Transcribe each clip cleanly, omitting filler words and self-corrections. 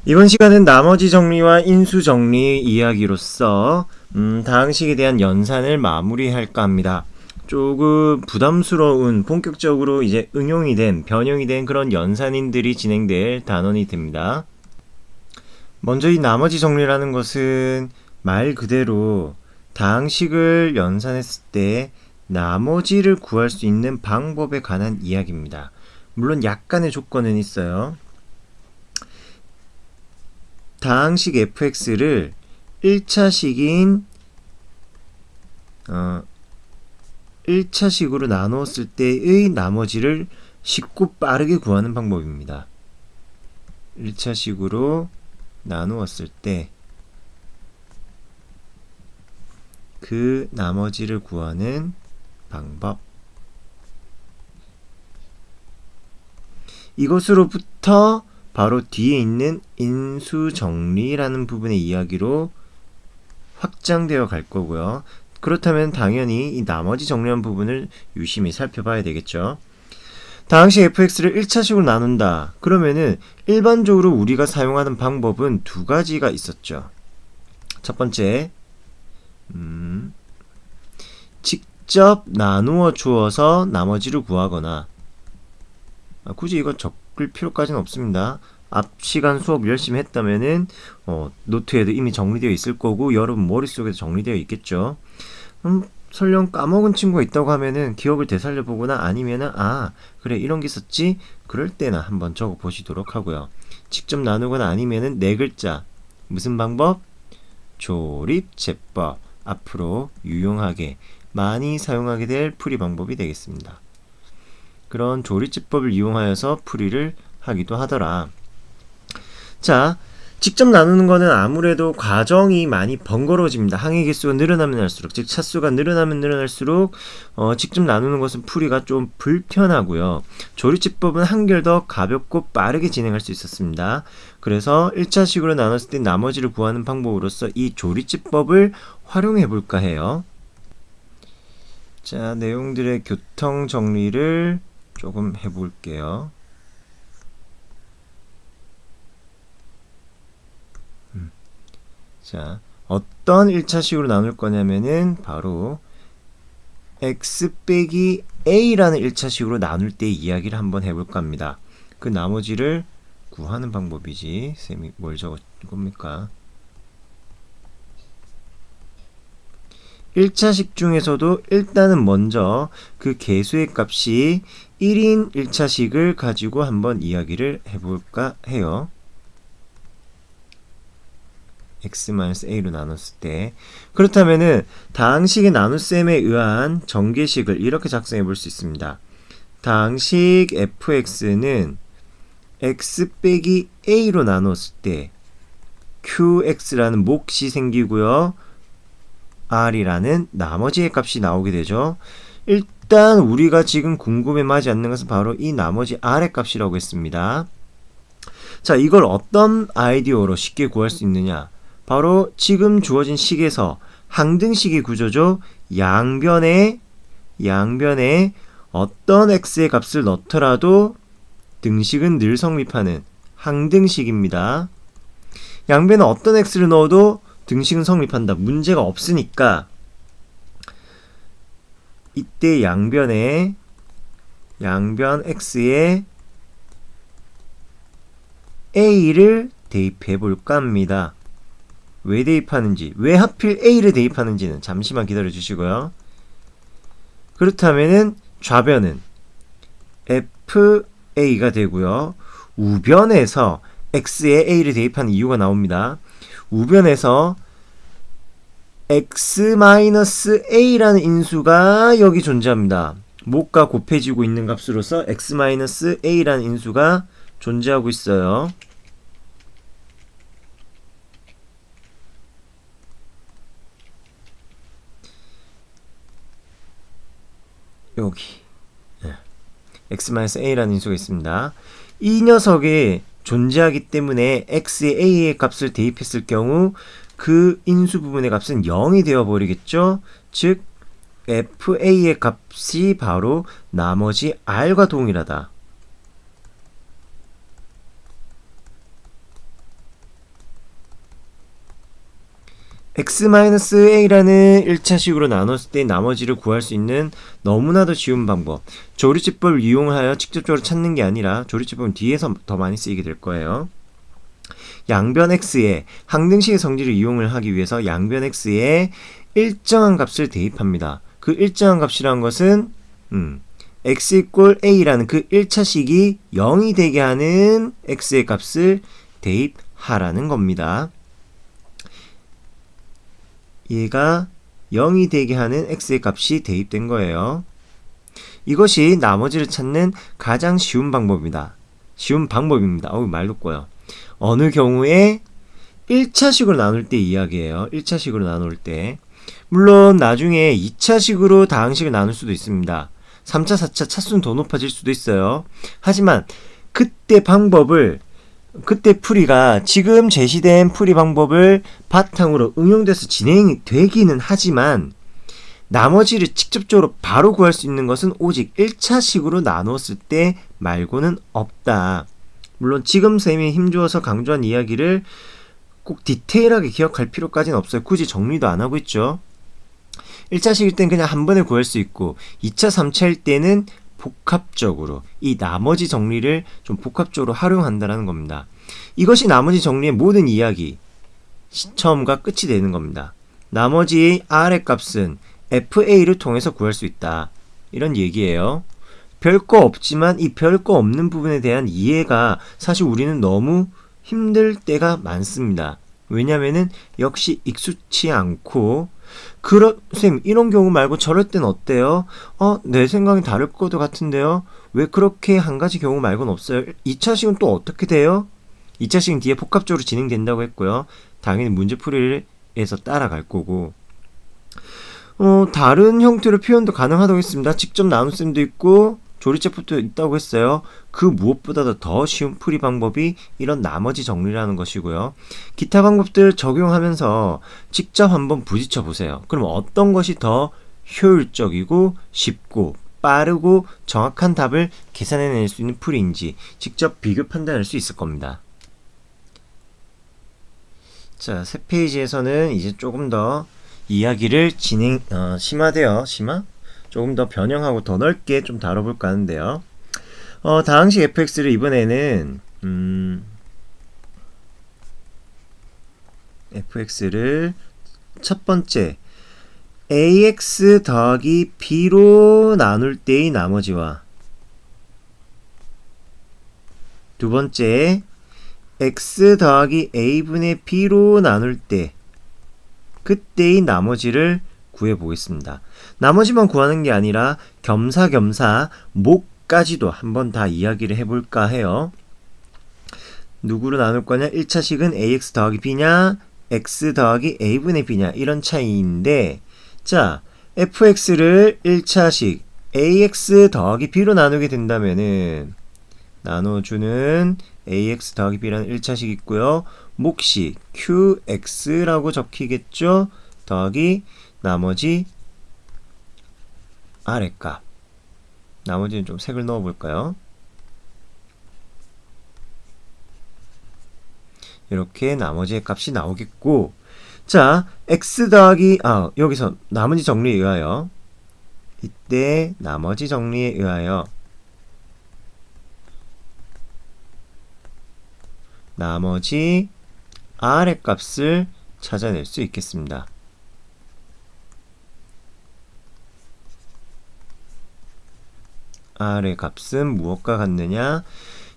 이번 시간은 나머지 정리와 인수 정리 이야기로서 다항식에 대한 연산을 마무리할까 합니다. 조금 부담스러운 본격적으로 이제 응용이 된 변형이 된 그런 연산인들이 진행될 단원이 됩니다. 먼저 이 나머지 정리라는 것은 말 그대로 다항식을 연산했을 때 나머지를 구할 수 있는 방법에 관한 이야기입니다. 물론 약간의 조건은 있어요. 다항식 fx를 1차식인 1차식으로 나누었을 때의 나머지를 쉽고 빠르게 구하는 방법입니다. 1차식으로 나누었을 때 그 나머지를 구하는 방법. 이것으로부터 바로 뒤에 있는 인수정리라는 부분의 이야기로 확장되어 갈 거고요. 그렇다면 당연히 이 나머지 정리한 부분을 유심히 살펴봐야 되겠죠. 다항식 fx를 1차식으로 나눈다. 그러면은 일반적으로 우리가 사용하는 방법은 두 가지가 있었죠. 첫 번째, 직접 나누어 주어서 나머지를 구하거나, 굳이 이거 적을 필요까지는 없습니다. 앞 시간 수업 열심히 했다면은 노트에도 이미 정리되어 있을 거고 여러분 머릿속에도 정리되어 있겠죠. 설령 까먹은 친구가 있다고 하면은 기억을 되살려 보거나 아니면은 그래 이런 게 있었지, 그럴 때나 한번 적어 보시도록 하고요. 직접 나누거나 아니면은 네 글자, 무슨 방법? 조립제법. 앞으로 유용하게 많이 사용하게 될 풀이 방법이 되겠습니다. 그런 조립제법을 이용하여서 풀이를 하기도 하더라. 자, 직접 나누는 거는 아무래도 과정이 많이 번거로워집니다. 항의 개수가 늘어나면 할수록, 즉 차수가 늘어나면 늘어날수록 직접 나누는 것은 풀이가 좀 불편하고요. 조립제법은 한결 더 가볍고 빠르게 진행할 수 있었습니다. 그래서 1차식으로 나눴을 때 나머지를 구하는 방법으로서 이 조립제법을 활용해 볼까 해요. 자, 내용들의 교통 정리를 조금 해볼게요. 자, 어떤 1차식으로 나눌 거냐면은 바로 x 빼기 a라는 1차식으로 나눌 때 이야기를 한번 해볼까 합니다. 그 나머지를 구하는 방법이지. 쌤이 뭘 적은 겁니까? 1차식 중에서도 일단은 먼저 그 개수의 값이 1인 1차식을 가지고 한번 이야기를 해볼까 해요. x-a로 나눴을 때, 그렇다면은 다항식의 나눗셈에 의한 전개식을 이렇게 작성해 볼 수 있습니다. 다항식 fx는 x 빼기 a로 나눴을 때 qx라는 몫이 생기고요, r이라는 나머지의 값이 나오게 되죠. 일단 우리가 지금 궁금해하지 않는 것은 바로 이 나머지 r의 값이라고 했습니다. 자, 이걸 어떤 아이디어로 쉽게 구할 수 있느냐? 바로 지금 주어진 식에서 항등식의 구조죠. 양변에 어떤 x의 값을 넣더라도 등식은 늘 성립하는 항등식입니다. 양변에 어떤 x를 넣어도 등식은 성립한다. 문제가 없으니까 이때 양변 x에 a를 대입해 볼까 합니다. 왜 대입하는지, 왜 하필 a를 대입하는지는 잠시만 기다려 주시고요. 그렇다면은 좌변은 fa가 되고요. 우변에서 x에 a를 대입하는 이유가 나옵니다. 우변에서 x-a라는 인수가 여기 존재합니다. 몫과 곱해지고 있는 값으로서 x-a라는 인수가 존재하고 있어요. 여기 x-a라는 인수가 있습니다. 이 녀석이 존재하기 때문에 x에 a의 값을 대입했을 경우 그 인수 부분의 값은 0이 되어버리겠죠. 즉 fa의 값이 바로 나머지 r과 동일하다. x-a라는 1차식으로 나눴을 때 나머지를 구할 수 있는 너무나도 쉬운 방법. 조리집법을 이용하여 직접적으로 찾는 게 아니라 조리집법은 뒤에서 더 많이 쓰이게 될 거예요. 양변 x에 항등식의 성질을 이용을 하기 위해서 양변 x에 일정한 값을 대입합니다. 그 일정한 값이라는 것은 x 이꼴 a라는 그 1차식이 0이 되게 하는 x의 값을 대입하라는 겁니다. 얘가 0이 되게 하는 x의 값이 대입된 거예요. 이것이 나머지를 찾는 가장 쉬운 방법입니다. 말도 꼬여. 어느 경우에 1차식으로 나눌 때 이야기예요. 1차식으로 나눌 때. 물론 나중에 2차식으로 다항식을 나눌 수도 있습니다. 3차, 4차 차수는 더 높아질 수도 있어요. 하지만 그때 풀이가 지금 제시된 풀이 방법을 바탕으로 응용돼서 진행이 되기는 하지만 나머지를 직접적으로 바로 구할 수 있는 것은 오직 1차식으로 나누었을 때 말고는 없다. 물론 지금 쌤이 힘주어서 강조한 이야기를 꼭 디테일하게 기억할 필요까지는 없어요. 굳이 정리도 안 하고 있죠. 1차식일 땐 그냥 한 번에 구할 수 있고 2차, 3차일 때는 복합적으로 이 나머지 정리를 좀 복합적으로 활용한다는 겁니다. 이것이 나머지 정리의 모든 이야기 처음과 끝이 되는 겁니다. 나머지 R의 값은 FA를 통해서 구할 수 있다. 이런 얘기예요. 별거 없지만 이 별거 없는 부분에 대한 이해가 사실 우리는 너무 힘들 때가 많습니다. 왜냐면은 역시 익숙치 않고 쌤 이런 경우 말고 저럴 땐 어때요? 내 생각이 다를 것도 같은데요? 왜 그렇게 한 가지 경우 말고는 없어요? 2차식은 또 어떻게 돼요? 2차식은 뒤에 복합적으로 진행된다고 했고요. 당연히 문제풀이를 해서 따라갈 거고 다른 형태로 표현도 가능하다고 했습니다. 직접 나눗셈도 있고 조리제법도 있다고 했어요. 그 무엇보다도 더 쉬운 풀이 방법이 이런 나머지 정리라는 것이고요. 기타 방법들 적용하면서 직접 한번 부딪혀 보세요. 그럼 어떤 것이 더 효율적이고 쉽고 빠르고 정확한 답을 계산해낼 수 있는 풀이인지 직접 비교 판단할 수 있을 겁니다. 자, 새 페이지에서는 이제 조금 더 이야기를 조금 더 변형하고 더 넓게 좀 다뤄볼까 하는데요. 다항식 fx를 이번에는 fx를 첫 번째 ax 더하기 b로 나눌 때의 나머지와 두 번째 x 더하기 a분의 b로 나눌 때 그때의 나머지를 구해보겠습니다. 나머지만 구하는 게 아니라 겸사겸사 목까지도 한번 다 이야기를 해볼까 해요. 누구로 나눌 거냐? 1차식은 ax 더하기 b냐 x 더하기 a분의 b냐 이런 차이인데 자 fx를 1차식 ax 더하기 b로 나누게 된다면은 나눠주는 ax 더하기 b라는 1차식 있고요. 몫이 qx라고 적히겠죠. 더하기 나머지 아래값 나머지는 좀 색을 넣어볼까요? 이렇게 나머지의 값이 나오겠고 자 x 더하기 여기서 나머지 정리에 의하여 이때 나머지 정리에 의하여 나머지 r의 값을 찾아낼 수 있겠습니다. r의 값은 무엇과 같느냐?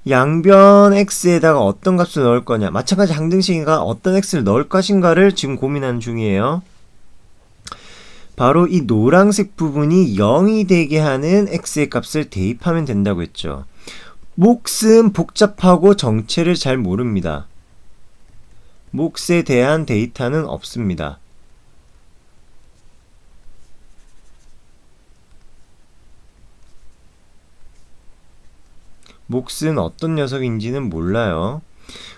양변 x에다가 어떤 값을 넣을 거냐? 마찬가지 항등식이가 어떤 x를 넣을 것인가를 지금 고민하는 중이에요. 바로 이 노란색 부분이 0이 되게 하는 x의 값을 대입하면 된다고 했죠. 몫은 복잡하고 정체를 잘 모릅니다. 몫에 대한 데이터는 없습니다. 몫은 어떤 녀석인지는 몰라요.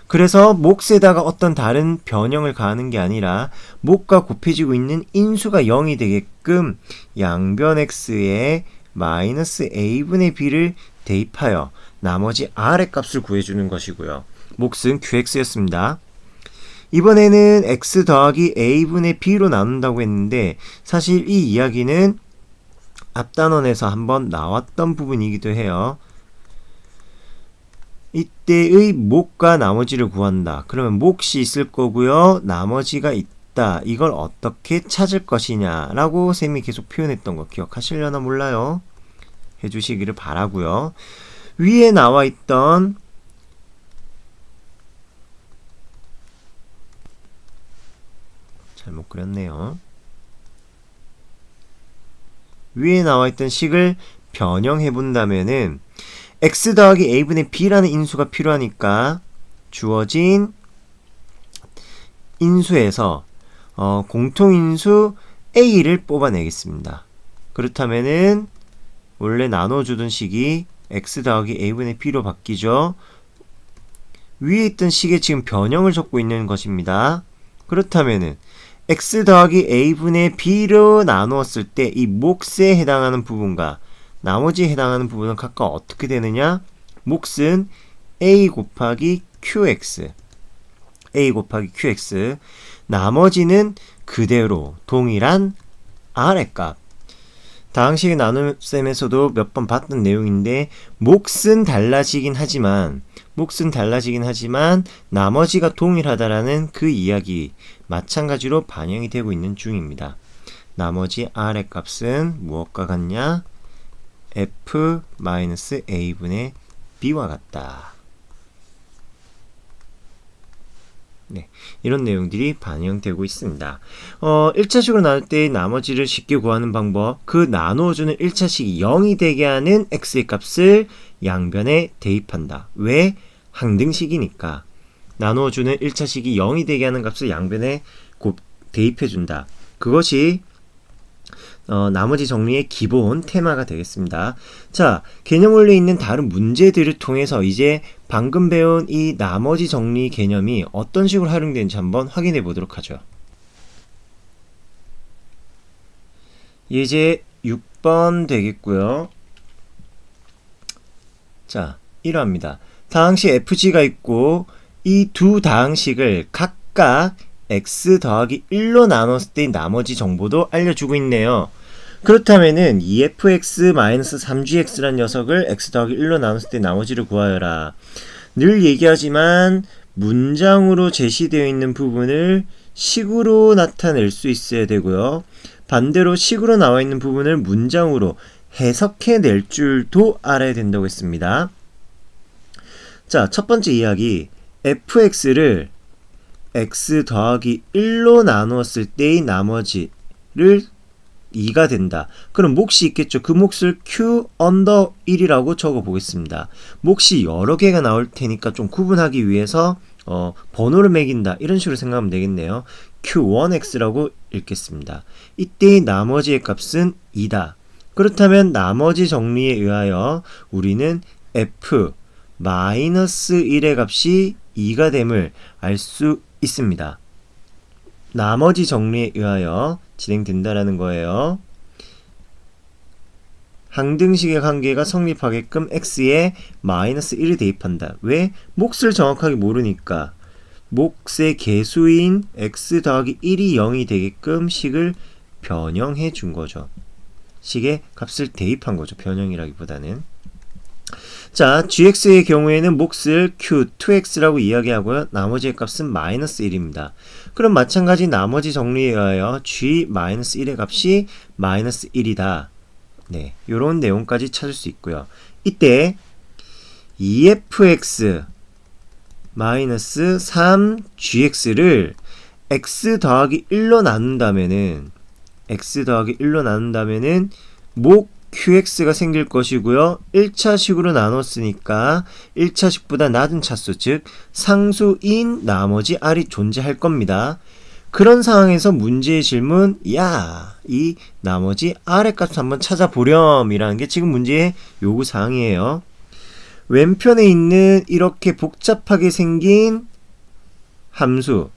그래서 몫에다가 어떤 다른 변형을 가하는 게 아니라 몫과 곱해지고 있는 인수가 0이 되게끔 양변 x에 마이너스 a분의 b를 대입하여 나머지 r의 값을 구해주는 것이고요. 몫은 qx였습니다. 이번에는 x 더하기 a분의 b로 나눈다고 했는데 사실 이 이야기는 앞단원에서 한번 나왔던 부분이기도 해요. 이때의 몫과 나머지를 구한다. 그러면 몫이 있을 거고요. 나머지가 있다. 이걸 어떻게 찾을 것이냐라고 쌤이 계속 표현했던 거 기억하시려나 몰라요. 해주시기를 바라고요. 위에 나와 있던 잘못 그렸네요. 위에 나와 있던 식을 변형해 본다면은 x 더하기 a분의 b라는 인수가 필요하니까 주어진 인수에서 공통인수 a를 뽑아내겠습니다. 그렇다면은 원래 나눠주던 식이 x 더하기 a분의 b로 바뀌죠. 위에 있던 식에 지금 변형을 적고 있는 것입니다. 그렇다면은 x 더하기 a분의 b로 나누었을 때 이 몫에 해당하는 부분과 나머지에 해당하는 부분은 각각 어떻게 되느냐? 몫은 a 곱하기 qx 나머지는 그대로 동일한 r의 값. 다항식의 나눗셈에서도 몇 번 봤던 내용인데 몫은 달라지긴 하지만 나머지가 동일하다라는 그 이야기 마찬가지로 반영이 되고 있는 중입니다. 나머지 r의 값은 무엇과 같냐? f-a분의 b와 같다. 네, 이런 내용들이 반영되고 있습니다. 1차식으로 나눌 때 나머지를 쉽게 구하는 방법, 그 나누어주는 1차식이 0이 되게 하는 x의 값을 양변에 대입한다. 왜? 항등식이니까. 나누어주는 1차식이 0이 되게 하는 값을 양변에 대입해준다. 그것이 나머지 정리의 기본 테마가 되겠습니다. 자, 개념원리에 있는 다른 문제들을 통해서 이제 방금 배운 이 나머지 정리 개념이 어떤 식으로 활용되는지 한번 확인해 보도록 하죠. 예제 6번 되겠고요. 자, 이러합니다. 다항식 fg가 있고 이 두 다항식을 각각 x 더하기 1로 나눴을 때 나머지 정보도 알려주고 있네요. 그렇다면은 2fx-3gx라는 녀석을 x 더하기 1로 나눴을 때 나머지를 구하여라. 늘 얘기하지만 문장으로 제시되어 있는 부분을 식으로 나타낼 수 있어야 되고요. 반대로 식으로 나와 있는 부분을 문장으로 해석해낼 줄도 알아야 된다고 했습니다. 자, 첫 번째 이야기, fx를 x 더하기 1로 나누었을 때의 나머지를 2가 된다. 그럼 몫이 있겠죠. 그 몫을 q 언더 1이라고 적어 보겠습니다. 몫이 여러 개가 나올 테니까 좀 구분하기 위해서 번호를 매긴다. 이런 식으로 생각하면 되겠네요. q1x라고 읽겠습니다. 이때의 나머지의 값은 2다. 그렇다면 나머지 정리에 의하여 우리는 f-1의 값이 2가 됨을 알 수 있습니다. 나머지 정리에 의하여 진행된다라는 거예요. 항등식의 관계가 성립하게끔 x에 -1을 대입한다. 왜? 몫을 정확하게 모르니까 몫의 개수인 x 더하기 1이 0이 되게끔 식을 변형해 준 거죠. 식의 값을 대입한 거죠. 변형이라기보다는. 자, gx의 경우에는 몫을 q2x라고 이야기하고요. 나머지의 값은 -1입니다. 그럼 마찬가지 나머지 정리에 의하여 g-1의 값이 -1이다. 네, 요런 내용까지 찾을 수 있고요. 이때 2fx-3gx를 x 더하기 1로 나눈다면은 목 qx가 생길 것이고요. 1차식으로 나눴으니까 1차식보다 낮은 차수, 즉 상수인 나머지 r이 존재할 겁니다. 그런 상황에서 문제의 질문, 이 나머지 r의 값을 한번 찾아보렴 이라는 게 지금 문제의 요구사항이에요. 왼편에 있는 이렇게 복잡하게 생긴 함수,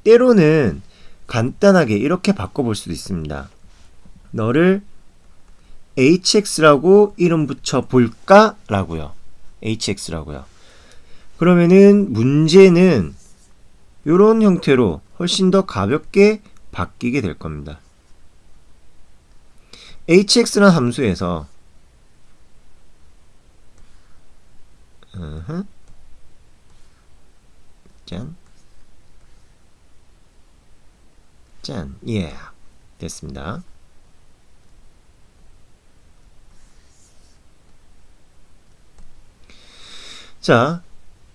때로는 간단하게 이렇게 바꿔볼 수도 있습니다. 너를 hx라고 이름 붙여 볼까? 라고요. hx라고요. 그러면은 문제는 요런 형태로 훨씬 더 가볍게 바뀌게 될 겁니다. hx라는 함수에서 짠, 예, 됐습니다. 자,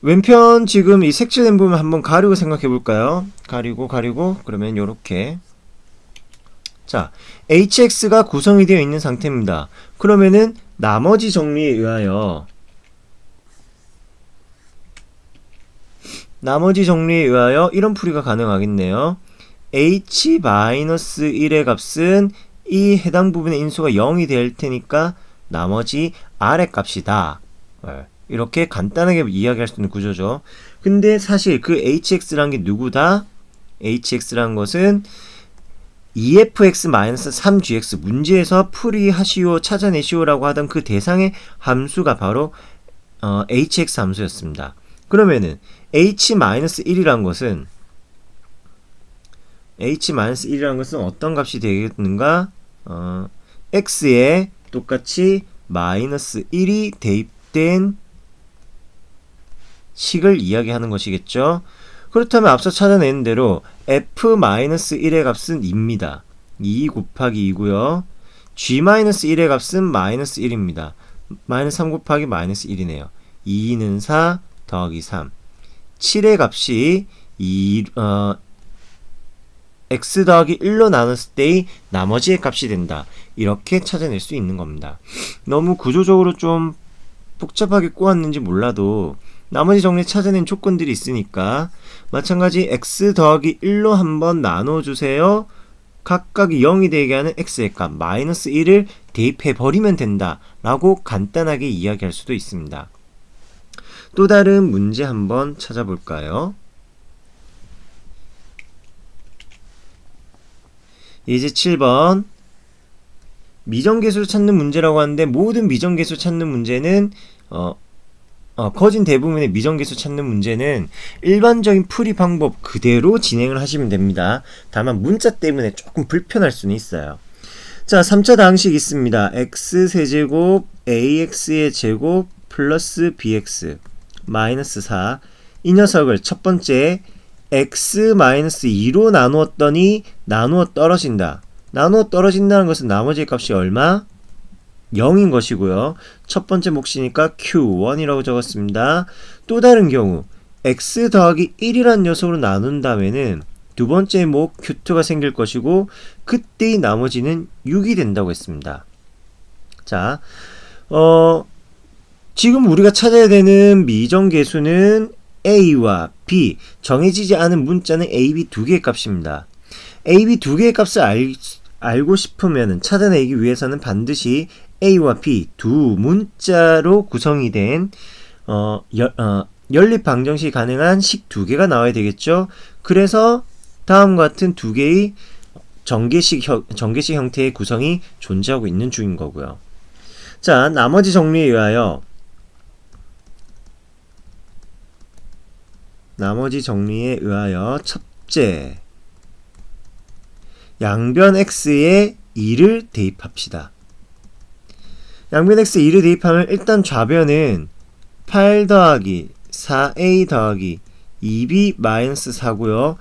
왼편 지금 이 색칠된 부분 한번 가리고 생각해 볼까요? 가리고 그러면 요렇게, 자, hx가 구성이 되어 있는 상태입니다. 그러면은 나머지 정리에 의하여 이런 풀이가 가능하겠네요. h-1의 값은 이 해당 부분의 인수가 0이 될 테니까 나머지 r의 값이다. 이렇게 간단하게 이야기할 수 있는 구조죠. 근데 사실 그 hx라는 게 누구다? hx라는 것은 2fx-3gx 문제에서 풀이하시오, 찾아내시오라고 하던 그 대상의 함수가 바로 hx 함수였습니다. 그러면은 h-1이라는 것은 어떤 값이 되겠는가? x에 똑같이 -1이 대입된 식을 이야기하는 것이겠죠. 그렇다면 앞서 찾아낸 대로 f-1의 값은 2입니다. 2 곱하기 2고요. g-1의 값은 -1입니다. -3 곱하기 -1이네요. 2는 4 더하기 3. 7의 값이 x 더하기 1로 나눴을 때의 나머지의 값이 된다. 이렇게 찾아낼 수 있는 겁니다. 너무 구조적으로 좀 복잡하게 꼬았는지 몰라도 나머지 정리 찾아낸 조건들이 있으니까 마찬가지 x 더하기 1로 한번 나눠주세요. 각각이 0이 되게 하는 x의 값 -1을 대입해버리면 된다 라고 간단하게 이야기할 수도 있습니다. 또 다른 문제 한번 찾아볼까요? 이제 7번 미정계수를 찾는 문제라고 하는데 모든 미정계수 찾는 문제는 거진 대부분의 미정계수 찾는 문제는 일반적인 풀이 방법 그대로 진행을 하시면 됩니다. 다만 문자 때문에 조금 불편할 수는 있어요. 자, 3차 다항식 있습니다. x세제곱 ax의 제곱 플러스 bx 마이너스 4. 이 녀석을 첫 번째 x-2로 나누었더니 나누어 떨어진다. 나누어 떨어진다는 것은 나머지의 값이 얼마? 0인 것이고요. 첫 번째 몫이니까 q1이라고 적었습니다. 또 다른 경우 x 더하기 1이라는 녀석으로 나눈 다음에는 두 번째 목 q2가 생길 것이고 그때의 나머지는 6이 된다고 했습니다. 자, 지금 우리가 찾아야 되는 미정계수는 a와 b, 정해지지 않은 문자는 a, b 두 개의 값입니다. a, b 두 개의 값을 알고 싶으면 찾아내기 위해서는 반드시 a와 b 두 문자로 구성이 된 연립 방정식이 가능한 식 두 개가 나와야 되겠죠. 그래서 다음과 같은 두 개의 정계식 형태의 구성이 존재하고 있는 중인 거고요. 자, 나머지 정리에 의하여 첫째, 양변 x에 2를 대입합시다. 양변 x에 2를 대입하면 일단 좌변은 8 더하기 4a 더하기 2b 마이너스 4고요.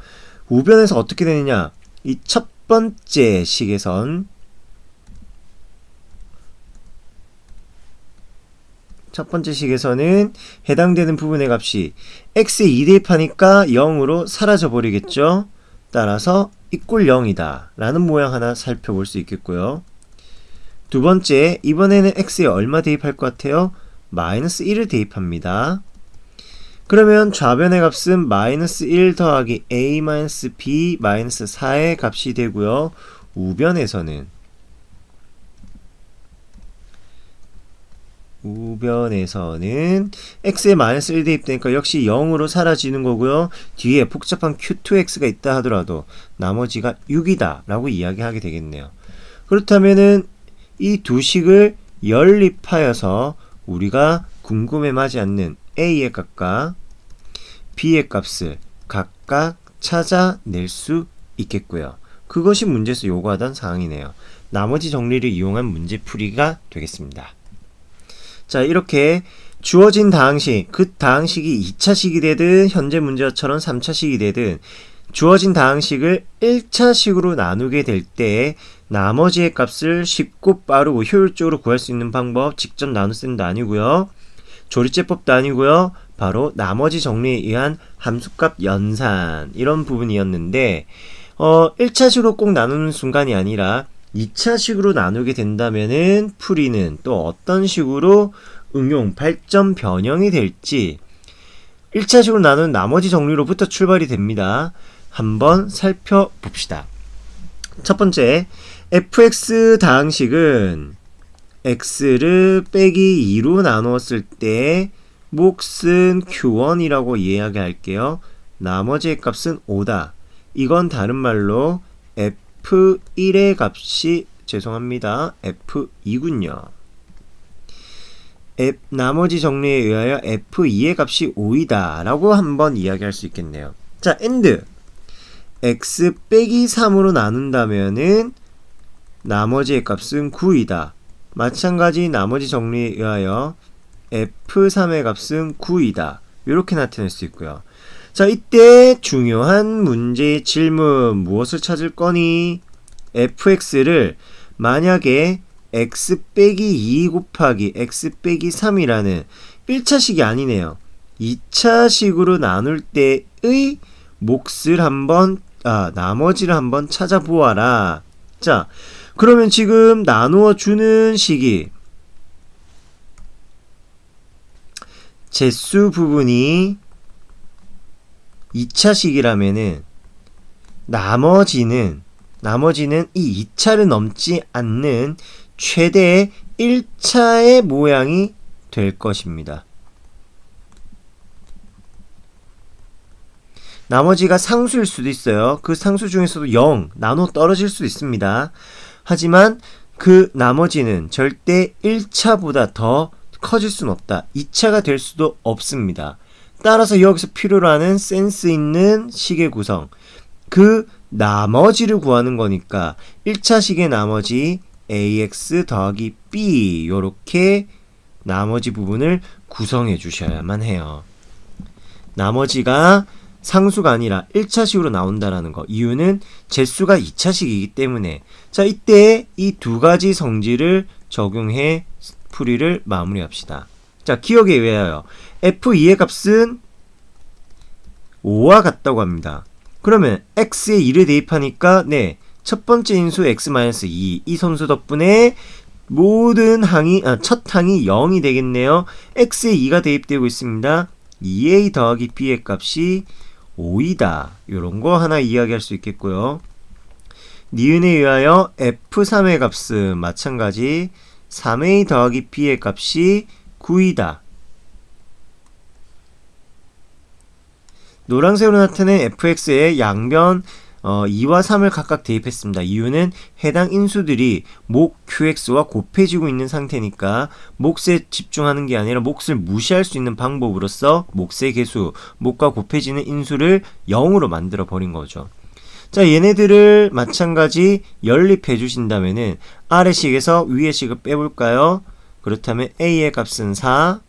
우변에서 어떻게 되느냐? 이 첫 번째 식에선 해당되는 부분의 값이 x에 2 대입하니까 0으로 사라져 버리겠죠. 따라서 equal 0이다 라는 모양 하나 살펴볼 수 있겠고요. 두 번째, 이번에는 x에 얼마 대입할 것 같아요? 마이너스 1을 대입합니다. 그러면 좌변의 값은 마이너스 1 더하기 a 마이너스 b 마이너스 4의 값이 되고요. 우변에서는 x에 마이너스 1 대입되니까 역시 0으로 사라지는 거고요. 뒤에 복잡한 q2x가 있다 하더라도 나머지가 6이다 라고 이야기하게 되겠네요. 그렇다면은 이 두 식을 연립하여서 우리가 궁금해하지 않는 a의 값과 b의 값을 각각 찾아낼 수 있겠고요. 그것이 문제에서 요구하던 사항이네요. 나머지 정리를 이용한 문제풀이가 되겠습니다. 자, 이렇게 주어진 다항식, 그 다항식이 2차식이 되든 현재 문제처럼 3차식이 되든 주어진 다항식을 1차식으로 나누게 될 때 나머지의 값을 쉽고 빠르고 효율적으로 구할 수 있는 방법, 직접 나눗셈도 아니고요. 조리제법도 아니고요. 바로 나머지 정리에 의한 함수값 연산, 이런 부분이었는데 1차식으로 꼭 나누는 순간이 아니라 2차식으로 나누게 된다면은 풀이는 또 어떤 식으로 응용, 발전, 변형이 될지 1차식으로 나눈 나머지 정리로부터 출발이 됩니다. 한번 살펴봅시다. 첫 번째, fx 다항식은 x를 빼기 2로 나누었을 때 몫은 q1이라고 이야기할게요. 나머지의 값은 5다. 이건 다른 말로 f1의 값이 죄송합니다. f2군요. 나머지 정리에 의하여 f2의 값이 5이다 라고 한번 이야기할 수 있겠네요. 자, and x 빼기 3으로 나눈다면은 나머지의 값은 9이다. 마찬가지 나머지 정리에 의하여 f3의 값은 9이다. 이렇게 나타낼 수 있고요. 자, 이때 중요한 문제의 질문, 무엇을 찾을 거니? fx를 만약에 x 빼기 2 곱하기 x 빼기 3이라는 1차식이 아니네요. 2차식으로 나눌 때의 몫을 한번 나머지를 한번 찾아보아라. 자, 그러면 지금 나누어 주는 식이 제수 부분이 2차식이라면은 나머지는 이 2차를 넘지 않는 최대 1차의 모양이 될 것입니다. 나머지가 상수일 수도 있어요. 그 상수 중에서도 0 나눠 떨어질 수 있습니다. 하지만 그 나머지는 절대 1차보다 더 커질 수는 없다. 2차가 될 수도 없습니다. 따라서 여기서 필요로 하는 센스 있는 식의 구성, 그 나머지를 구하는 거니까 1차식의 나머지 ax 더하기 b, 요렇게 나머지 부분을 구성해 주셔야만 해요. 나머지가 상수가 아니라 1차식으로 나온다라는 거. 이유는 제수가 2차식이기 때문에. 자, 이때 이 두 가지 성질을 적용해 풀이를 마무리합시다. 자, 기억에 의하여 f2의 값은 5와 같다고 합니다. 그러면 x에 2를 대입하니까 첫 번째 인수 x-2, 이 선수 덕분에 모든 항이 첫 항이 0이 되겠네요. x에 2가 대입되고 있습니다. 2a 더하기 b의 값이 5이다. 요런 거 하나 이야기할 수 있겠고요. 니은에 의하여 f3의 값은 마찬가지 3a 더하기 b의 값이 9이다. 노란색으로 나타낸 fx에 양변 2와 3을 각각 대입했습니다. 이유는 해당 인수들이 목 qx와 곱해지고 있는 상태니까 몫에 집중하는 게 아니라 몫을 무시할 수 있는 방법으로서 몫의 개수, 목과 곱해지는 인수를 0으로 만들어 버린 거죠. 자, 얘네들을 마찬가지 연립해 주신다면은 아래 식에서 위의 식을 빼볼까요? 그렇다면 a의 값은 4,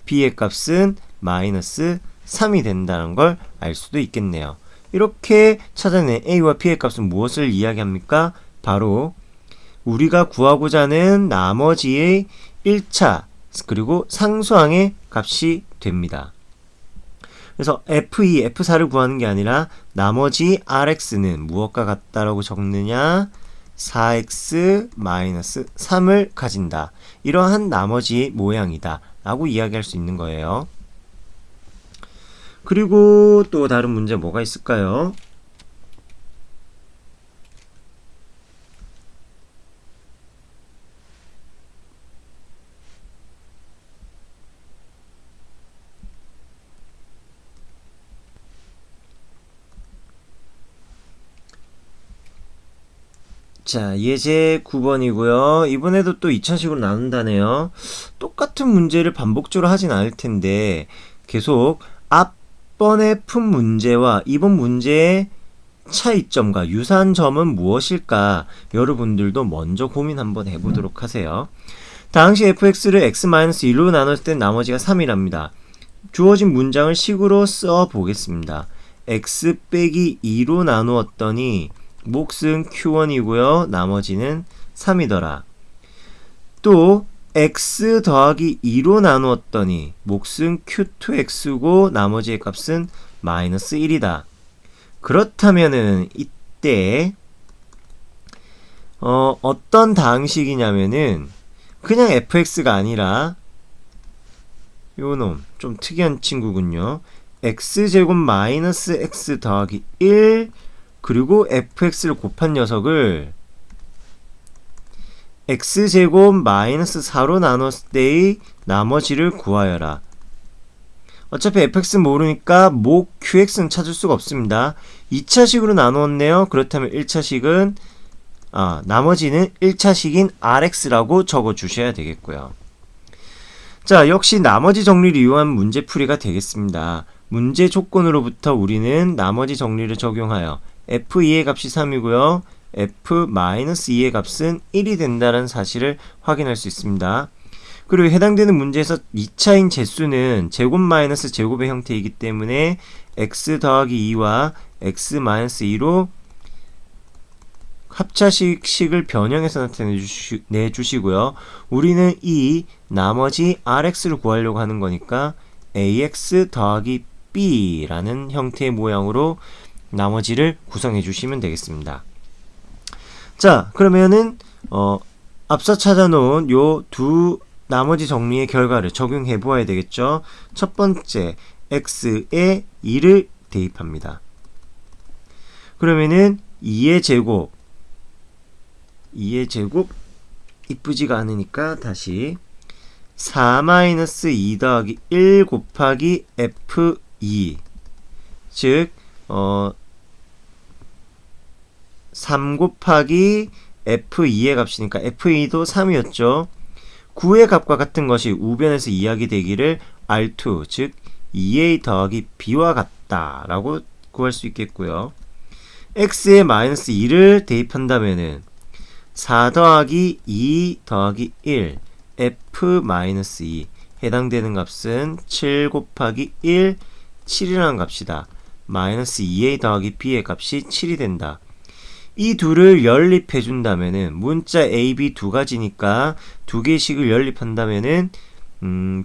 b의 값은 마이너스 3이 된다는 걸 알 수도 있겠네요. 이렇게 찾아낸 a와 b의 값은 무엇을 이야기합니까? 바로 우리가 구하고자 하는 나머지의 1차 그리고 상수항의 값이 됩니다. 그래서 f2, f4를 구하는 게 아니라 나머지 rx는 무엇과 같다라고 적느냐? 4x-3을 가진다. 이러한 나머지 모양이다 라고 이야기할 수 있는 거예요. 그리고 또 다른 문제 뭐가 있을까요? 자, 예제 9번이고요. 이번에도 또 2차식으로 나눈다네요. 똑같은 문제를 반복적으로 하진 않을 텐데 계속 앞 번에 푼 문제와 이번 문제의 차이점과 유사한 점은 무엇일까? 여러분들도 먼저 고민 한번 해보도록 하세요. 당시 fx를 x-1로 나눴을 때 나머지가 3이랍니다. 주어진 문장을 식으로 써보겠습니다. x 빼기 2로 나누었더니 몫은 q1이고요. 나머지는 3이더라. 또 x 더하기 2로 나누었더니 몫은 q2x고 나머지의 값은 마이너스 1이다. 그렇다면은 이때 어떤 다항식이냐면은 그냥 fx가 아니라 요놈 좀 특이한 친구군요. x제곱 마이너스 x 더하기 1 그리고 fx를 곱한 녀석을 x제곱 마이너스 4로 나눴을 때의 나머지를 구하여라. 어차피 fx 모르니까 목 qx는 찾을 수가 없습니다. 2차식으로 나누었네요. 그렇다면 1차식은 나머지는 1차식인 rx라고 적어주셔야 되겠고요. 자, 역시 나머지 정리를 이용한 문제풀이가 되겠습니다. 문제 조건으로부터 우리는 나머지 정리를 적용하여 f2의 값이 3이고요. f-2의 값은 1이 된다는 사실을 확인할 수 있습니다. 그리고 해당되는 문제에서 2차인 제수는 제곱 마이너스 제곱의 형태이기 때문에 x 더하기 2와 x 마이너스 2로 합차식식을 변형해서 내주시고요. 우리는 이 나머지 rx를 구하려고 하는 거니까 ax 더하기 b라는 형태의 모양으로 나머지를 구성해 주시면 되겠습니다. 자, 그러면은 앞서 찾아놓은 요 두 나머지 정리의 결과를 적용해 보아야 되겠죠. 첫 번째 x에 2를 대입합니다. 그러면은 2의 제곱 이쁘지가 않으니까 다시 4-2 더하기 1 곱하기 f2 즉 3 곱하기 f2의 값이니까 f2도 3이었죠. 9의 값과 같은 것이 우변에서 이야기 되기를 R2 즉 2a 더하기 b와 같다 라고 구할 수 있겠고요. x에 마이너스 2를 대입한다면은 4 더하기 2 더하기 1 f 마이너스 2 해당되는 값은 7 곱하기 1 7이라는 값이다. 마이너스 2a 더하기 b의 값이 7이 된다. 이 둘을 연립해 준다면은 문자 a, b 두 가지니까 두 개씩을 연립한다면은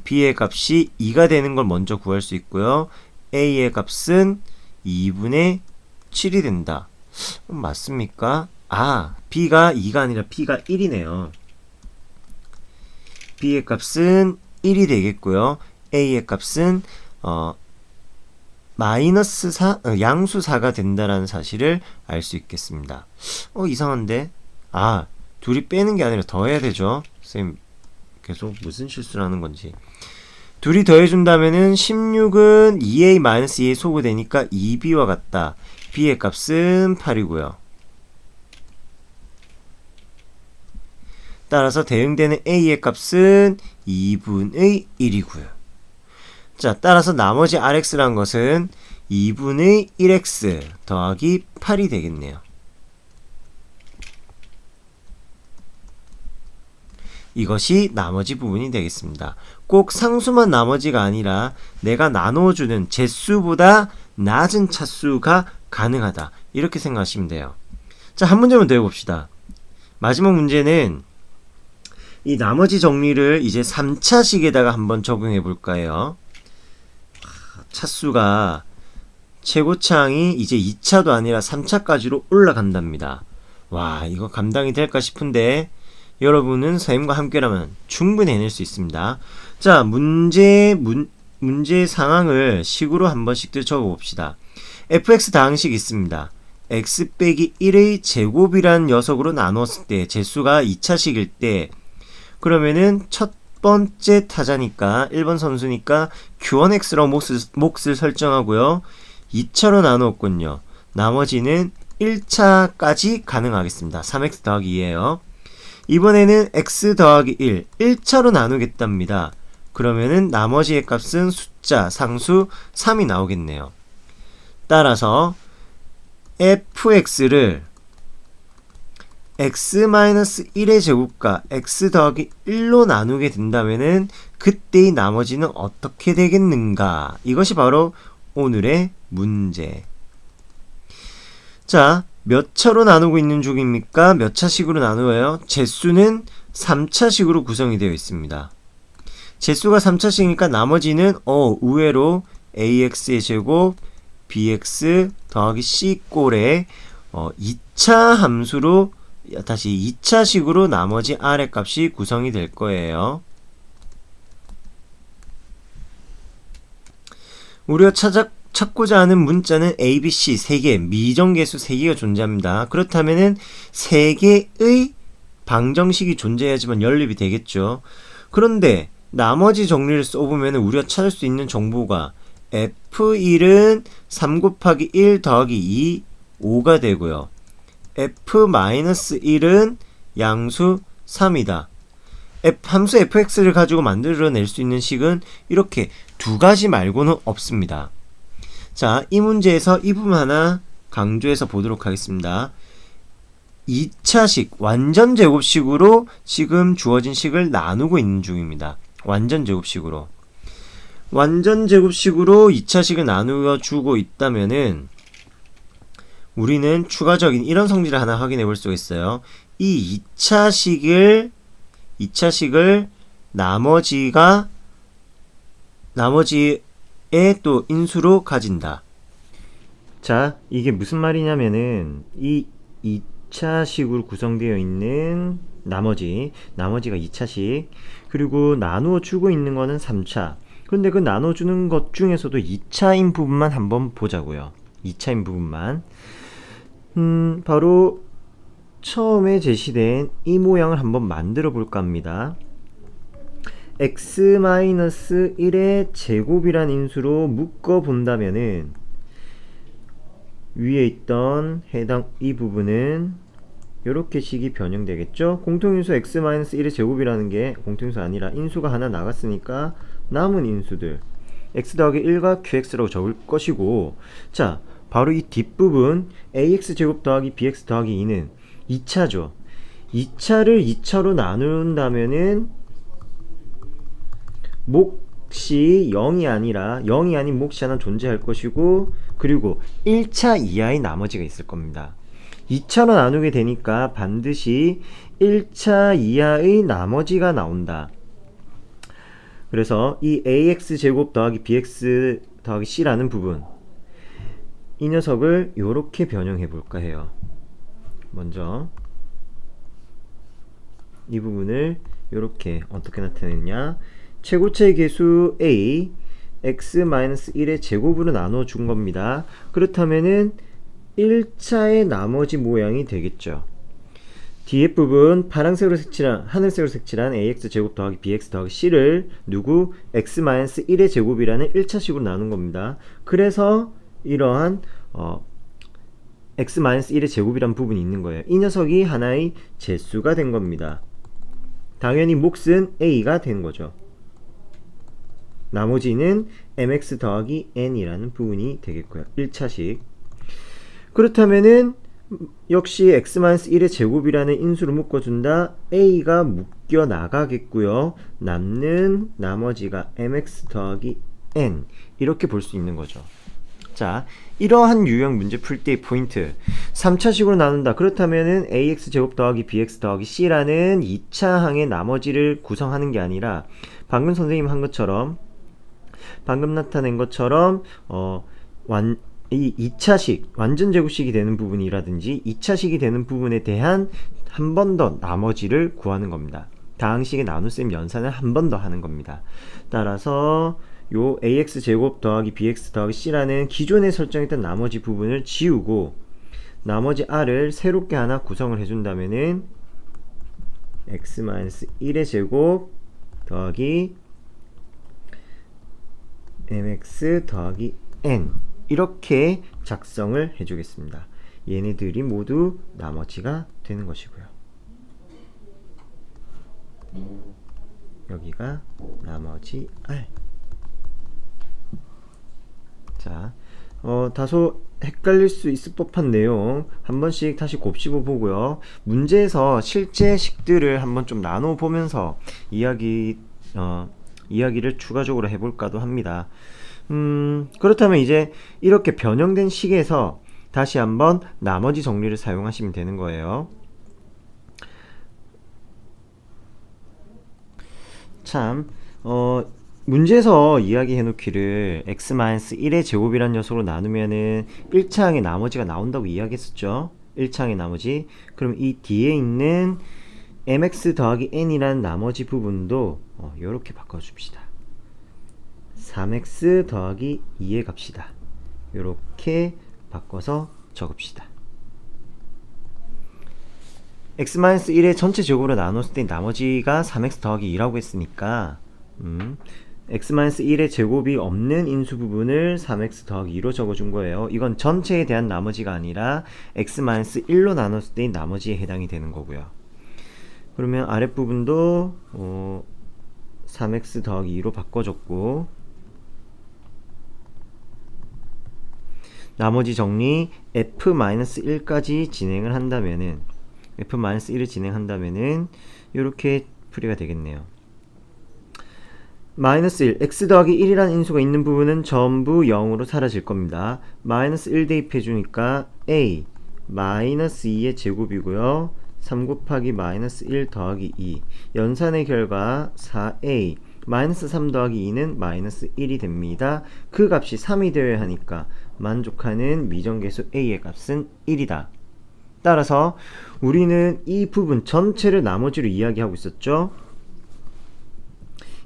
b의 값이 2가 되는 걸 먼저 구할 수 있고요. a의 값은 2분의 7이 된다. 맞습니까? b가 2가 아니라 b가 1이네요. b의 값은 1이 되겠고요. a의 값은 마이너스 4, 양수 4가 된다라는 사실을 알 수 있겠습니다. 이상한데? 둘이 빼는 게 아니라 더해야 되죠. 쌤, 계속 무슨 실수를 하는 건지. 둘이 더해준다면은 16은 2a-2에 소구되니까 2b와 같다. b의 값은 8이고요. 따라서 대응되는 a의 값은 2분의 1이고요. 자, 따라서 나머지 rx란 것은 2분의 1x 더하기 8이 되겠네요. 이것이 나머지 부분이 되겠습니다. 꼭 상수만 나머지가 아니라 내가 나눠주는 제수보다 낮은 차수가 가능하다. 이렇게 생각하시면 돼요. 자, 한 문제만 더 해봅시다. 마지막 문제는 이 나머지 정리를 이제 3차식에다가 한번 적용해 볼까요? 차수가 최고차항이 이제 2차도 아니라 3차까지로 올라간답니다. 와, 이거 감당이 될까 싶은데 여러분은 선생님과 함께라면 충분히 해낼 수 있습니다. 자, 문제 상황을 식으로 한 번씩 적어봅시다. fx 다항식이 있습니다. x 빼기 1의 제곱이라는 녀석으로 나눴을 때 제수가 2차식일 때 그러면은 첫 번째 타자니까 1번 선수니까 q1x라고 몫을 설정하고요. 2차로 나누었군요. 나머지는 1차까지 가능하겠습니다. 3x 더하기 2예요. 이번에는 x 더하기 1, 1차로 나누겠답니다. 그러면은 나머지의 값은 숫자 상수 3이 나오겠네요. 따라서 fx를 x-1의 제곱과 x 더하기 1로 나누게 된다면은 그때의 나머지는 어떻게 되겠는가? 이것이 바로 오늘의 문제. 자, 몇 차로 나누고 있는 중입니까? 몇 차식으로 나누어요? 제수는 3차식으로 구성이 되어 있습니다. 제수가 3차식이니까 나머지는 의외로 ax의 제곱 bx 더하기 c 꼴의 2차 함수로 다시 2차식으로 나머지 r의 값이 구성이 될 거예요. 우리가 찾고자 하는 문자는 A, B, C 3개, 미정계수 3개가 존재합니다. 그렇다면은 3개의 방정식이 존재해야지만 연립이 되겠죠. 그런데 나머지 정리를 써보면 우리가 찾을 수 있는 정보가 F1은 3 곱하기 1 더하기 2, 5가 되고요. F-1은 양수 3이다. 함수 fx를 가지고 만들어낼 수 있는 식은 이렇게 두 가지 말고는 없습니다. 자, 이 문제에서 이 부분 하나 강조해서 보도록 하겠습니다. 2차식, 완전 제곱식으로 지금 주어진 식을 나누고 있는 중입니다. 완전 제곱식으로. 완전 제곱식으로 2차식을 나누어 주고 있다면은 우리는 추가적인 이런 성질을 하나 확인해 볼 수가 있어요. 이 2차식을 나머지의 또 인수로 가진다. 자, 이게 무슨 말이냐면은 이 2차식으로 구성되어 있는 나머지가 2차식, 그리고 나누어 주고 있는 거는 3차. 그런데 그 나눠 주는 것 중에서도 2차인 부분만 한번 보자고요. 2차인 부분만. 바로 처음에 제시된 이 모양을 한번 만들어 볼까 합니다. x-1의 제곱이란 인수로 묶어 본다면은 위에 있던 해당 이 부분은 이렇게 식이 변형되겠죠. 공통인수 x-1의 제곱이라는 게 공통인수 아니라 인수가 하나 나갔으니까 남은 인수들 x 더하기 1과 qx라고 적을 것이고, 자, 바로 이 뒷부분 ax 제곱 더하기 bx 더하기 2는 2차죠. 2차를 2차로 나눈다면은 몫이 0이 아닌 몫이 하나 존재할 것이고, 그리고 1차 이하의 나머지가 있을 겁니다. 2차로 나누게 되니까 반드시 1차 이하의 나머지가 나온다. 그래서 이 ax제곱 더하기 bx 더하기 c라는 부분, 이 녀석을 이렇게 변형해 볼까 해요. 먼저 이 부분을 이렇게 어떻게 나타내느냐, 최고차의 개수 a x-1의 제곱으로 나눠 준 겁니다. 그렇다면은 1차의 나머지 모양이 되겠죠. 뒤에 부분 하늘색으로 색칠한 ax제곱 더하기 bx 더하기 c를 누구 x-1의 제곱이라는 1차식으로 나눈 겁니다. 그래서 이러한 x-1의 제곱이란 부분이 있는 거예요. 이 녀석이 하나의 제수가 된 겁니다. 당연히 몫은 a가 된 거죠. 나머지는 mx 더하기 n이라는 부분이 되겠고요. 1차식. 그렇다면은 역시 x-1의 제곱이라는 인수로 묶어준다. a가 묶여 나가겠고요. 남는 나머지가 mx 더하기 n, 이렇게 볼 수 있는 거죠. 자, 이러한 유형 문제 풀 때의 포인트, 3차식으로 나눈다. 그렇다면은 ax제곱 더하기 bx 더하기 c라는 2차 항의 나머지를 구성하는 게 아니라 방금 선생님 한 것처럼, 방금 나타낸 것처럼 이 2차식, 완전 제곱식이 되는 부분이라든지 2차식이 되는 부분에 대한 한 번 더 나머지를 구하는 겁니다. 다항식의 나눗셈 연산을 한 번 더 하는 겁니다. 따라서 요 ax제곱 더하기 bx 더하기 c라는 기존에 설정했던 나머지 부분을 지우고 나머지 r을 새롭게 하나 구성을 해준다면은 x-1의 제곱 더하기 mx 더하기 n, 이렇게 작성을 해주겠습니다. 얘네들이 모두 나머지가 되는 것이고요. 여기가 나머지 R. 자, 다소 헷갈릴 수 있을 법한 내용 한 번씩 다시 곱씹어 보고요. 문제에서 실제 식들을 한번 좀 나눠 보면서 이야기를 추가적으로 해볼까도 합니다. 그렇다면 이제 이렇게 변형된 식에서 다시 한번 나머지 정리를 사용하시면 되는 거예요. 참, 문제에서 이야기해 놓기를 x-1의 제곱이란 녀석으로 나누면은 1차항의 나머지가 나온다고 이야기했었죠. 1차항의 나머지. 그럼 이 뒤에 있는 mx 더하기 n이라는 나머지 부분도 요렇게 바꿔줍시다. 3x 더하기 2의 값이다. 요렇게 바꿔서 적읍시다. x-1의 전체 제곱으로 나눴을 때 나머지가 3x 더하기 2라고 했으니까 x-1의 제곱이 없는 인수 부분을 3x 더하기 2로 적어준 거예요. 이건 전체에 대한 나머지가 아니라 x-1로 나눴을 때의 나머지에 해당이 되는 거고요. 그러면 아랫부분도 3x 더하기 2로 바꿔줬고, 나머지 정리 f-1까지 진행을 한다면은 f-1을 진행한다면은 이렇게 풀이가 되겠네요. 마이너스 1, x 더하기 1이라는 인수가 있는 부분은 전부 0으로 사라질 겁니다. 마이너스 1 대입해 주니까 a 마이너스 2의 제곱이고요. 3 곱하기 마이너스 1 더하기 2 연산의 결과 4a 마이너스 3 더하기 2는 마이너스 1이 됩니다. 그 값이 3이 되어야 하니까 만족하는 미정계수 a의 값은 1이다. 따라서 우리는 이 부분 전체를 나머지로 이야기하고 있었죠.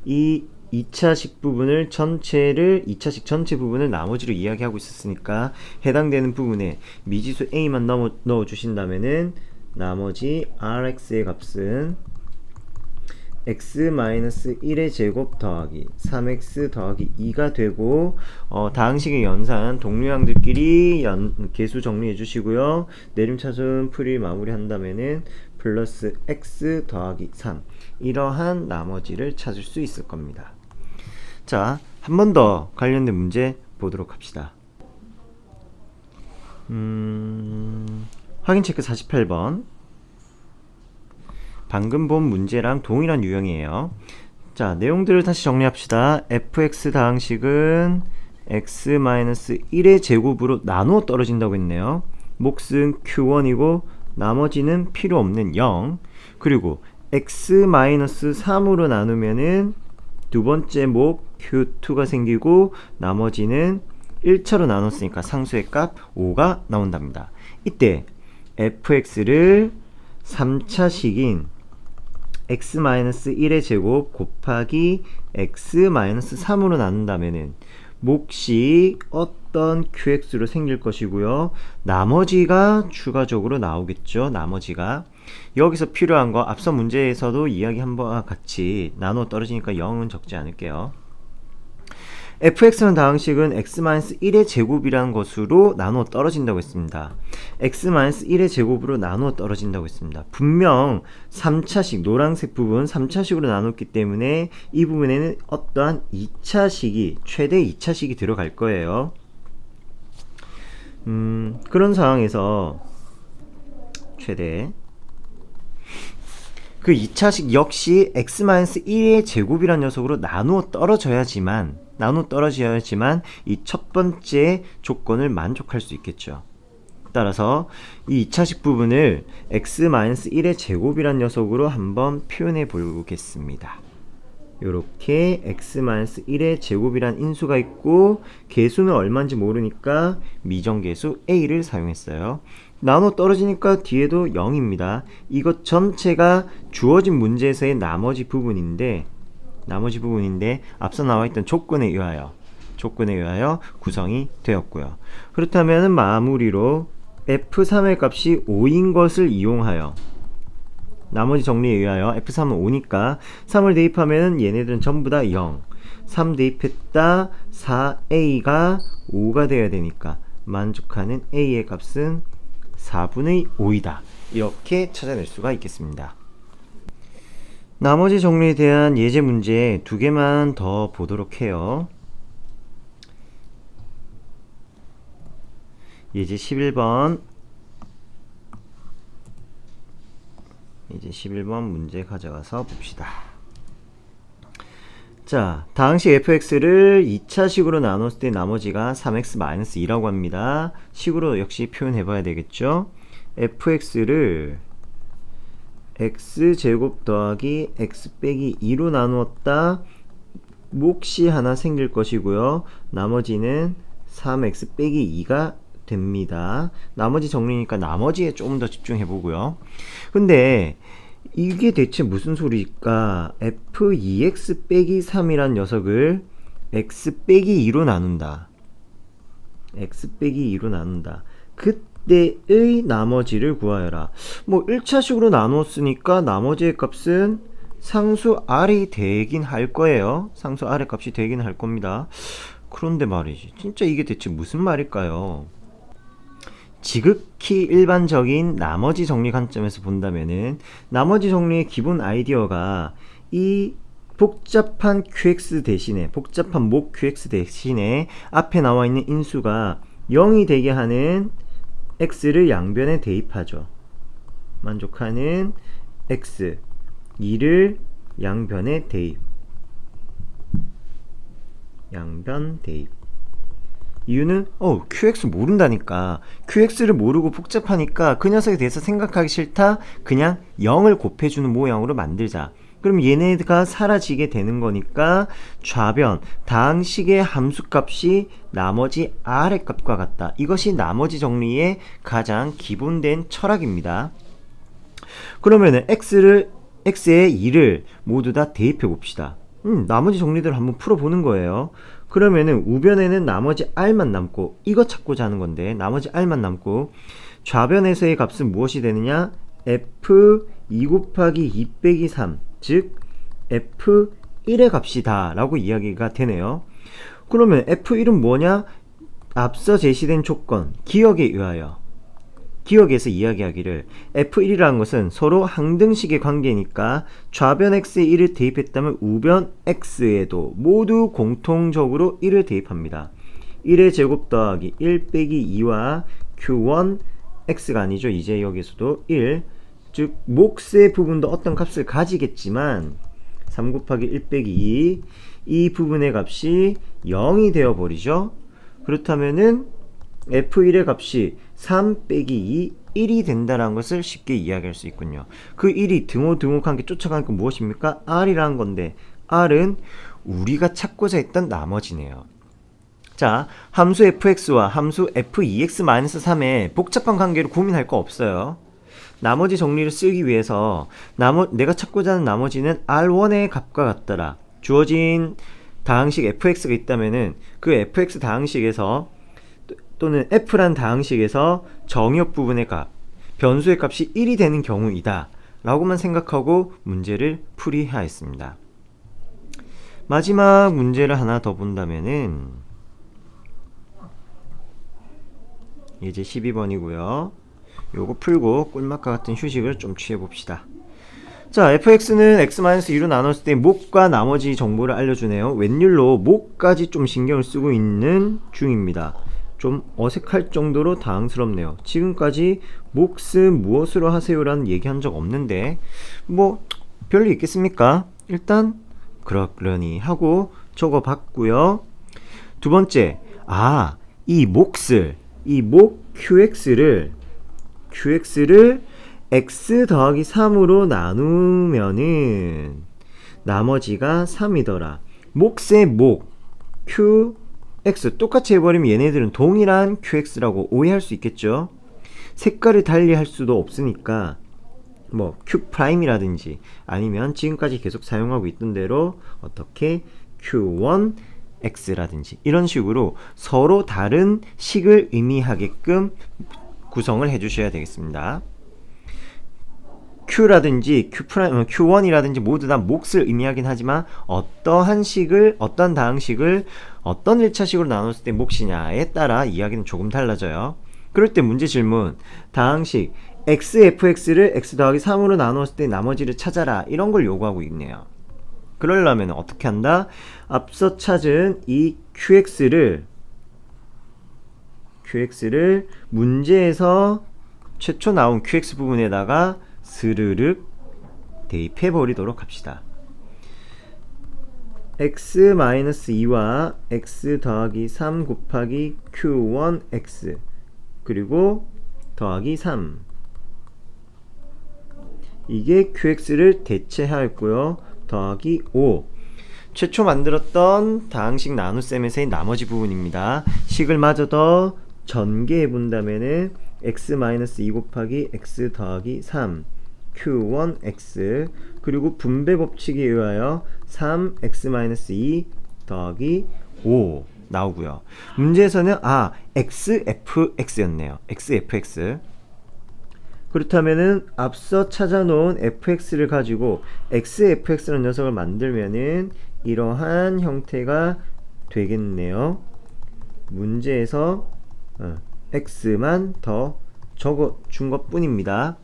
이 2차식 부분을 2차식 전체 부분을 나머지로 이야기하고 있었으니까 해당되는 부분에 미지수 a만 넣어 주신다면은 나머지 rx의 값은 x-1의 제곱 더하기 3x 더하기 2가 되고, 다항식의 연산 동류항들끼리 계수 정리해 주시고요. 내림차순 풀이 마무리 한다면은 플러스 x 더하기 3 이러한 나머지를 찾을 수 있을 겁니다. 자, 한 번 더 관련된 문제 보도록 합시다. 확인 체크 48번. 방금 본 문제랑 동일한 유형이에요. 자, 내용들을 다시 정리합시다. fx 다항식은 x-1의 제곱으로 나누어 떨어진다고 했네요. 몫은 q1이고 나머지는 필요 없는 0. 그리고 x-3으로 나누면은 두 번째 목 q2가 생기고 나머지는 1차로 나눴으니까 상수의 값 5가 나온답니다. 이때 fx를 3차식인 x-1의 제곱 곱하기 x-3으로 나눈다면은 몫이 어떤 qx로 생길 것이고요. 나머지가 추가적으로 나오겠죠. 나머지가 여기서 필요한 거 앞서 문제에서도 이야기한 바와 같이 나눠 떨어지니까 0은 적지 않을게요. fx는 다항식은 x-1의 제곱이라는 것으로 나누어 떨어진다고 했습니다. x-1의 제곱으로 나누어 떨어진다고 했습니다. 분명 3차식, 노란색 부분 3차식으로 나눴기 때문에 이 부분에는 어떠한 2차식이, 최대 2차식이 들어갈 거예요. 그런 상황에서 최대 그 2차식 역시 x-1의 제곱이라는 녀석으로 나누어 떨어져야지만 이 첫 번째 조건을 만족할 수 있겠죠. 따라서 이 2차식 부분을 x-1의 제곱이란 녀석으로 한번 표현해 보겠습니다. 요렇게 x-1의 제곱이란 인수가 있고 계수는 얼마인지 모르니까 미정계수 a를 사용했어요. 나눠 떨어지니까 뒤에도 0입니다. 이것 전체가 주어진 문제에서의 나머지 부분인데 앞서 나와있던 조건에 의하여 구성이 되었고요. 그렇다면 마무리로 f3의 값이 5인 것을 이용하여 나머지 정리에 의하여 f3은 5니까 3을 대입하면 얘네들은 전부 다 0. 3 대입했다 4a가 5가 되어야 되니까 만족하는 a의 값은 4분의 5이다. 이렇게 찾아낼 수가 있겠습니다. 나머지 정리에 대한 예제 문제 2개만 더 보도록 해요. 예제 11번. 이제 11번 문제 가져가서 봅시다. 자, 다항식 fx를 2차식으로 나눴을 때 나머지가 3x-2라고 합니다. 식으로 역시 표현해 봐야 되겠죠. fx를 x제곱 더하기 x 빼기 2로 나누었다. 몫이 하나 생길 것이고요. 나머지는 3x 빼기 2가 됩니다. 나머지 정리니까 나머지에 조금 더 집중해 보고요. 근데 이게 대체 무슨 소리일까? f2x 빼기 3이란 녀석을 x 빼기 2로 나눈다. x 빼기 2로 나눈다. 그때의 나머지를 구하여라. 뭐 1차식으로 나누었으니까 나머지의 값은 상수 r이 되긴 할 거예요. 상수 r의 값이 되긴 할 겁니다. 그런데 말이지, 진짜 이게 대체 무슨 말일까요? 지극히 일반적인 나머지 정리 관점에서 본다면은 나머지 정리의 기본 아이디어가 이 복잡한 QX 대신에, 복잡한 목 QX 대신에 앞에 나와 있는 인수가 0이 되게 하는 X를 양변에 대입하죠. 만족하는 X 2를 양변에 대입. 양변 대입. 이유는 QX 모른다니까. QX를 모르고 복잡하니까 그 녀석에 대해서 생각하기 싫다. 그냥 0을 곱해주는 모양으로 만들자. 그럼 얘네가 사라지게 되는 거니까 좌변 다항식의 함수값이 나머지 R의 값과 같다. 이것이 나머지 정리의 가장 기본된 철학입니다. 그러면은 X에 2를 모두 다 대입해 봅시다. 나머지 정리들을 한번 풀어보는 거예요. 그러면은 우변에는 나머지 R만 남고, 이거 찾고자 하는 건데 나머지 R만 남고, 좌변에서의 값은 무엇이 되느냐? F2 곱하기 2 빼기 3, 즉 F1의 값이다 라고 이야기가 되네요. 그러면 F1은 뭐냐? 앞서 제시된 조건, 기억에 의하여, 기억에서 이야기하기를 F1이라는 것은 서로 항등식의 관계니까 좌변 X에 1을 대입했다면 우변 X에도 모두 공통적으로 1을 대입합니다. 1의 제곱 더하기 1 빼기 2와 Q1 X가 아니죠. 이제 여기서도 1, 즉 몫의 부분도 어떤 값을 가지겠지만 3 곱하기 1 빼기 2, 이 부분의 값이 0이 되어버리죠. 그렇다면은 F1의 값이 3 빼기 2, 1이 된다는 것을 쉽게 이야기할 수 있군요. 그 1이 드목드목한 게 쫓아가는 건 무엇입니까? R이라는 건데 R은 우리가 찾고자 했던 나머지네요. 자, 함수 fx와 함수 f2x-3의 복잡한 관계를 고민할 거 없어요. 나머지 정리를 쓰기 위해서 내가 찾고자 하는 나머지는 R1의 값과 같더라. 주어진 다항식 fx가 있다면은 그 fx 다항식에서 또는 f란 다항식에서 정역 부분의 값, 변수의 값이 1이 되는 경우이다 라고만 생각하고 문제를 풀이하였습니다. 마지막 문제를 하나 더 본다면은 이제 12번이고요. 요거 풀고 꿀맛과 같은 휴식을 좀 취해봅시다. 자, fx는 x-2로 나눴을 때 목과 나머지 정보를 알려주네요. 웬일로 목까지 좀 신경을 쓰고 있는 중입니다. 좀 어색할 정도로 당황스럽네요. 지금까지 몫은 무엇으로 하세요? 라는 얘기한 적 없는데 뭐 별일 있겠습니까? 일단 그러려니 하고 적어봤고요. 두 번째, 이 몫을, 이 목 QX를 x 더하기 3으로 나누면은 나머지가 3이더라. 몫의 목 QX 똑같이 해버리면 얘네들은 동일한 QX라고 오해할 수 있겠죠. 색깔을 달리 할 수도 없으니까 뭐 Q'이라든지 아니면 지금까지 계속 사용하고 있던 대로 어떻게 Q1X라든지 이런 식으로 서로 다른 식을 의미하게끔 구성을 해주셔야 되겠습니다. Q라든지 Q1이라든지 모두 다 몫을 의미하긴 하지만 어떠한 식을, 어떤 다항식을 어떤 1차식으로 나눴을 때 몫이냐에 따라 이야기는 조금 달라져요. 그럴 때 문제 질문, 다항식 xfx를 x 더하기 3으로 나누었을 때 나머지를 찾아라. 이런 걸 요구하고 있네요. 그러려면 어떻게 한다? 앞서 찾은 이 qx를 문제에서 최초 나온 qx 부분에다가 스르륵 대입해 버리도록 합시다. x-2와 x 더하기 3 곱하기 q1x 그리고 더하기 3 이게 qx를 대체하였고요. 더하기 5 최초 만들었던 다항식 나눗셈에서의 나머지 부분입니다. 식을 마저 더 전개해 본다면은 x-2 곱하기 x 더하기 3 q1x 그리고 분배 법칙에 의하여 3x-2 더하기 5 나오고요. 문제에서는 xfx였네요. xfx. 그렇다면은 앞서 찾아놓은 fx를 가지고 xfx라는 녀석을 만들면은 이러한 형태가 되겠네요. 문제에서 x만 더 적어준 것 뿐입니다.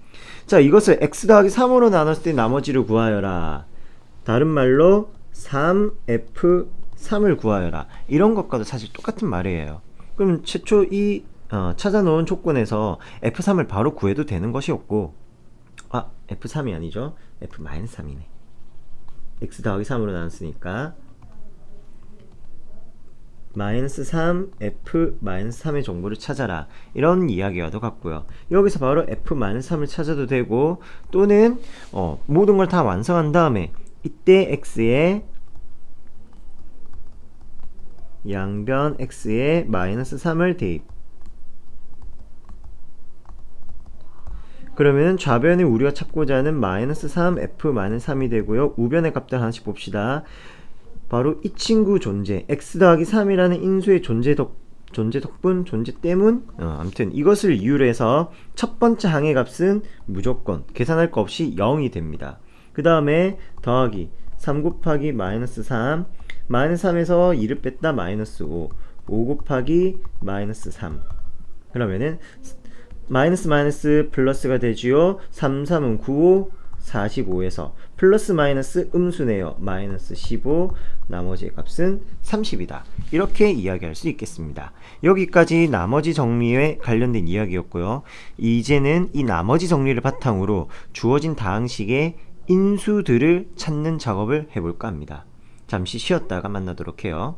자, 이것을 x 더하기 3으로 나눴을 때 나머지를 구하여라. 다른 말로 3f3을 구하여라. 이런 것과도 사실 똑같은 말이에요. 그럼 최초 이 찾아놓은 조건에서 f3을 바로 구해도 되는 것이었고 f3이 아니죠. f-3이네. x 더하기 3으로 나눴으니까 -3, f-3의 정보를 찾아라. 이런 이야기와도 같고요. 여기서 바로 f-3을 찾아도 되고 또는 모든 걸 다 완성한 다음에 이때 x에 양변 x에 -3을 대입. 그러면 좌변에 우리가 찾고자 하는 -3, f-3이 되고요. 우변의 값들 하나씩 봅시다. 바로 이 친구 존재, x 더하기 3이라는 인수의 존재 덕분, 존재 때문, 아무튼 이것을 이유로 해서 첫 번째 항의 값은 무조건 계산할 거 없이 0이 됩니다. 그 다음에 더하기 3 곱하기 -3, -3에서 2를 뺐다 -5, 5 곱하기 -3. 그러면은 마이너스 플러스가 되지요. 3, 3은 9, 45에서 플러스 마이너스 음수네요. -15, 나머지의 값은 30이다. 이렇게 이야기할 수 있겠습니다. 여기까지 나머지 정리에 관련된 이야기였고요. 이제는 이 나머지 정리를 바탕으로 주어진 다항식의 인수들을 찾는 작업을 해볼까 합니다. 잠시 쉬었다가 만나도록 해요.